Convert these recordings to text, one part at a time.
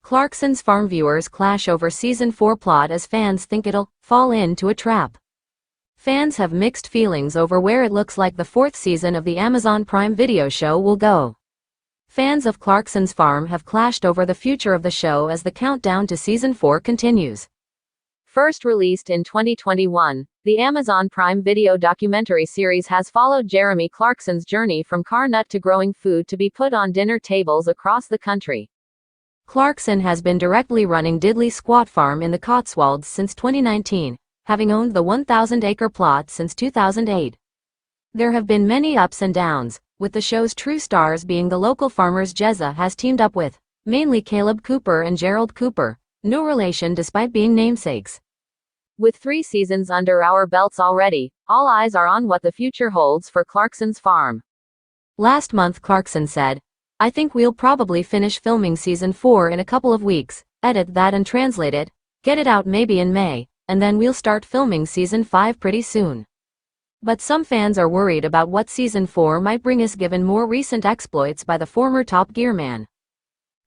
Clarkson's farm viewers clash over Season 4 plot as fans think it'll fall into a trap. Fans have mixed feelings over where it looks like the fourth season of the Amazon Prime Video show will go. Fans of Clarkson's Farm have clashed over the future of the show as the countdown to Season 4 continues. First released in 2021, the Amazon Prime Video documentary series has followed Jeremy Clarkson's journey from car nut to growing food to be put on dinner tables across the country. Clarkson has been directly running Diddley Squat Farm in the Cotswolds since 2019, having owned the 1,000-acre plot since 2008. There have been many ups and downs, with the show's true stars being the local farmers Jezza has teamed up with, mainly Caleb Cooper and Gerald Cooper, no relation despite being namesakes. With 3 seasons under our belts already, all eyes are on what the future holds for Clarkson's Farm. Last month Clarkson said, "I think we'll probably finish filming Season 4 in a couple of weeks, edit that and translate it, get it out maybe in May, and then we'll start filming Season 5 pretty soon." But some fans are worried about what Season 4 might bring us given more recent exploits by the former Top Gear man.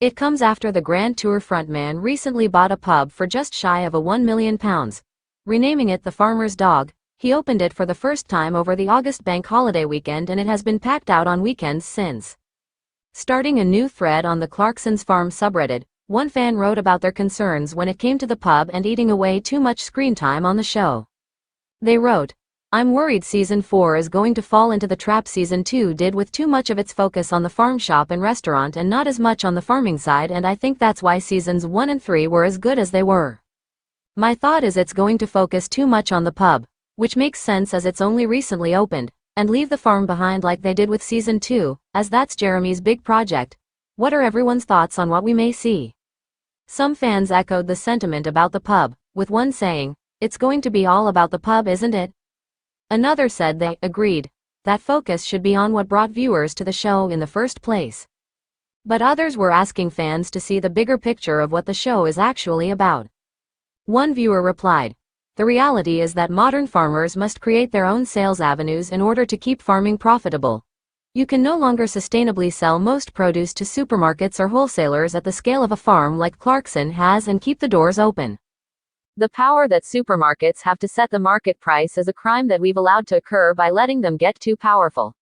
It comes after the Grand Tour frontman recently bought a pub for just shy of £1 million. Renaming it the Farmer's Dog, he opened it for the first time over the August bank holiday weekend and it has been packed out on weekends since. Starting a new thread on the Clarkson's Farm subreddit, one fan wrote about their concerns when it came to the pub and eating away too much screen time on the show. They wrote, "I'm worried Season 4 is going to fall into the trap Season 2 did with too much of its focus on the farm shop and restaurant and not as much on the farming side, and I think that's why Seasons 1 and 3 were as good as they were. My thought is it's going to focus too much on the pub, which makes sense as it's only recently opened, and leave the farm behind like they did with Season 2, as that's Jeremy's big project. What are everyone's thoughts on what we may see?" Some fans echoed the sentiment about the pub, with one saying, "It's going to be all about the pub, isn't it?" Another said they agreed that focus should be on what brought viewers to the show in the first place. But others were asking fans to see the bigger picture of what the show is actually about. One viewer replied, "The reality is that modern farmers must create their own sales avenues in order to keep farming profitable. You can no longer sustainably sell most produce to supermarkets or wholesalers at the scale of a farm like Clarkson has and keep the doors open. The power that supermarkets have to set the market price is a crime that we've allowed to occur by letting them get too powerful.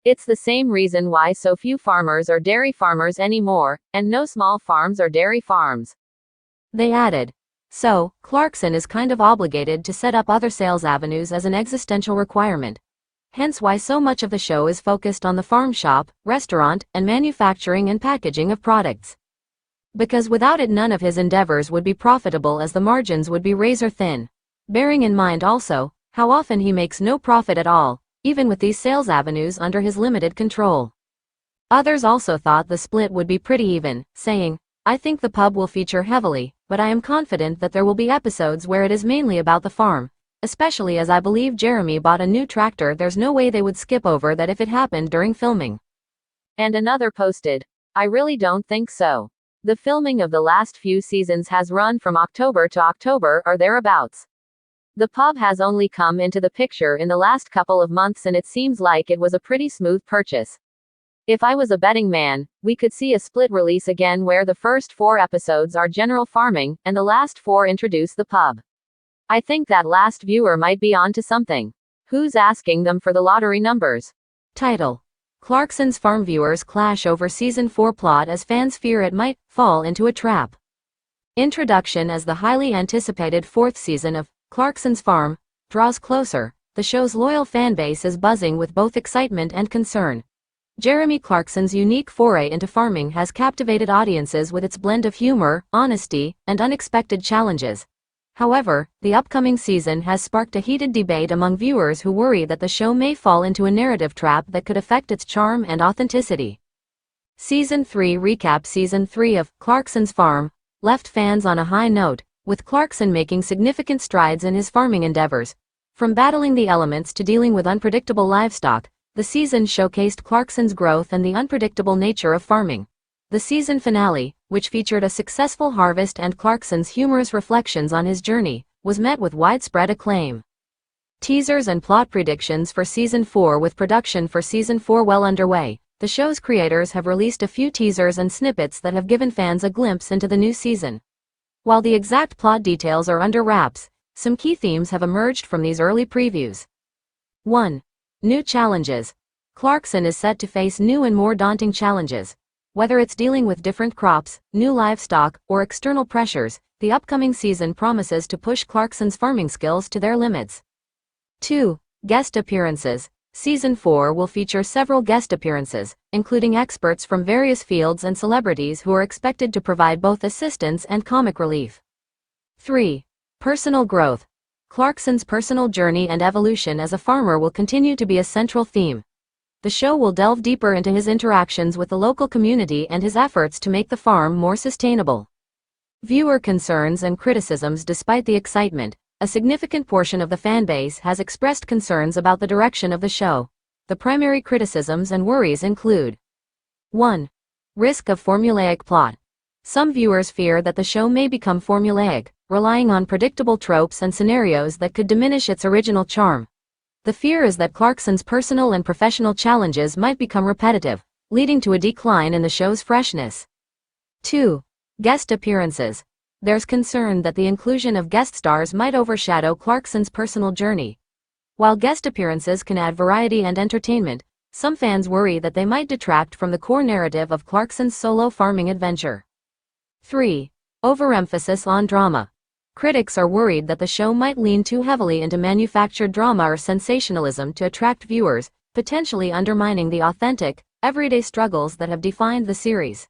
It's the same reason why so few farmers are dairy farmers anymore, and no small farms are dairy farms." They added, "So, Clarkson is kind of obligated to set up other sales avenues as an existential requirement. Hence why so much of the show is focused on the farm shop, restaurant, and manufacturing and packaging of products. Because without it none of his endeavors would be profitable as the margins would be razor thin. Bearing in mind also, how often he makes no profit at all, even with these sales avenues under his limited control." Others also thought the split would be pretty even, saying, "I think the pub will feature heavily, but I am confident that there will be episodes where it is mainly about the farm, especially as I believe Jeremy bought a new tractor. There's no way they would skip over that if it happened during filming." And another posted, "I really don't think so. The filming of the last few seasons has run from October to October or thereabouts. The pub has only come into the picture in the last couple of months and it seems like it was a pretty smooth purchase. If I was a betting man, we could see a split release again where the first 4 episodes are general farming, and the last 4 introduce the pub. I think that last viewer might be onto something. Who's asking them for the lottery numbers?" Title: Clarkson's Farm viewers clash over Season 4 plot as fans fear it might fall into a trap. Introduction: As the highly anticipated 4th season of Clarkson's Farm draws closer, the show's loyal fanbase is buzzing with both excitement and concern. Jeremy Clarkson's unique foray into farming has captivated audiences with its blend of humor, honesty, and unexpected challenges. However, the upcoming season has sparked a heated debate among viewers who worry that the show may fall into a narrative trap that could affect its charm and authenticity. Season 3 recap: Season 3 of Clarkson's Farm left fans on a high note, with Clarkson making significant strides in his farming endeavors. From battling the elements to dealing with unpredictable livestock, the season showcased Clarkson's growth and the unpredictable nature of farming. The season finale, which featured a successful harvest and Clarkson's humorous reflections on his journey, was met with widespread acclaim. Teasers and plot predictions for Season 4: With production for Season 4 well underway, the show's creators have released a few teasers and snippets that have given fans a glimpse into the new season. While the exact plot details are under wraps, some key themes have emerged from these early previews. 1. New challenges. Clarkson is set to face new and more daunting challenges. Whether it's dealing with different crops, new livestock, or external pressures, the upcoming season promises to push Clarkson's farming skills to their limits. 2. Guest appearances. Season 4 will feature several guest appearances, including experts from various fields and celebrities who are expected to provide both assistance and comic relief. 3. Personal growth. Clarkson's personal journey and evolution as a farmer will continue to be a central theme. The show will delve deeper into his interactions with the local community and his efforts to make the farm more sustainable. Viewer concerns and criticisms. Despite the excitement, a significant portion of the fanbase has expressed concerns about the direction of the show. The primary criticisms and worries include: 1. Risk of formulaic plot. Some viewers fear that the show may become formulaic, relying on predictable tropes and scenarios that could diminish its original charm. The fear is that Clarkson's personal and professional challenges might become repetitive, leading to a decline in the show's freshness. 2. Guest appearances. There's concern that the inclusion of guest stars might overshadow Clarkson's personal journey. While guest appearances can add variety and entertainment, some fans worry that they might detract from the core narrative of Clarkson's solo farming adventure. 3. Overemphasis on drama. Critics are worried that the show might lean too heavily into manufactured drama or sensationalism to attract viewers, potentially undermining the authentic, everyday struggles that have defined the series.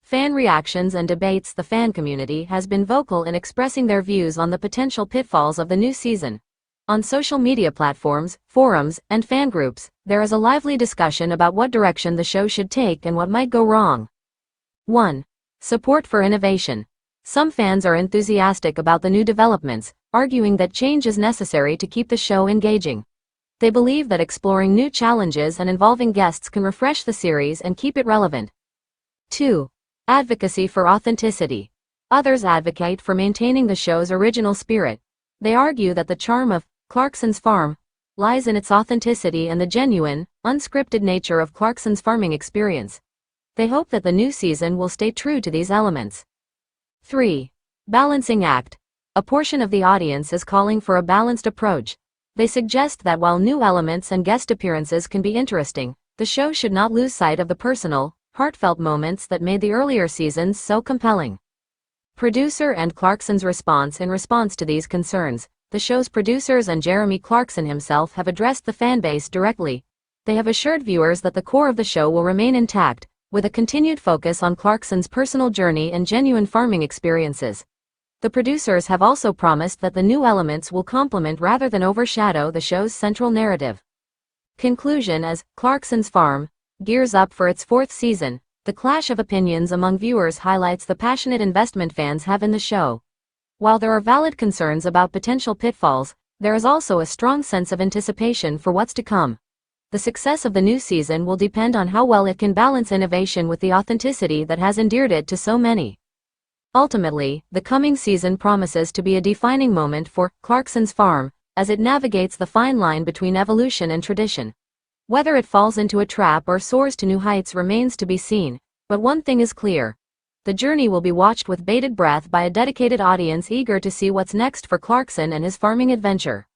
Fan reactions and debates. The fan community has been vocal in expressing their views on the potential pitfalls of the new season. On social media platforms, forums, and fan groups, there is a lively discussion about what direction the show should take and what might go wrong. 1. Support for innovation. Some fans are enthusiastic about the new developments, arguing that change is necessary to keep the show engaging. They believe that exploring new challenges and involving guests can refresh the series and keep it relevant. 2. Advocacy for authenticity. Others advocate for maintaining the show's original spirit. They argue that the charm of Clarkson's farm lies in its authenticity and the genuine, unscripted nature of Clarkson's farming experience. They hope that the new season will stay true to these elements. 3. Balancing act. A portion of the audience is calling for a balanced approach. They suggest that while new elements and guest appearances can be interesting, the show should not lose sight of the personal, heartfelt moments that made the earlier seasons so compelling. Producer and Clarkson's response. In response to these concerns, the show's producers and Jeremy Clarkson himself have addressed the fanbase directly. They have assured viewers that the core of the show will remain intact, with a continued focus on Clarkson's personal journey and genuine farming experiences. The producers have also promised that the new elements will complement rather than overshadow the show's central narrative. Conclusion. As Clarkson's farm gears up for its 4th season, the clash of opinions among viewers highlights the passionate investment fans have in the show. While there are valid concerns about potential pitfalls, there is also a strong sense of anticipation for what's to come. The success of the new season will depend on how well it can balance innovation with the authenticity that has endeared it to so many. Ultimately, the coming season promises to be a defining moment for Clarkson's farm, as it navigates the fine line between evolution and tradition. Whether it falls into a trap or soars to new heights remains to be seen, but one thing is clear. The journey will be watched with bated breath by a dedicated audience eager to see what's next for Clarkson and his farming adventure.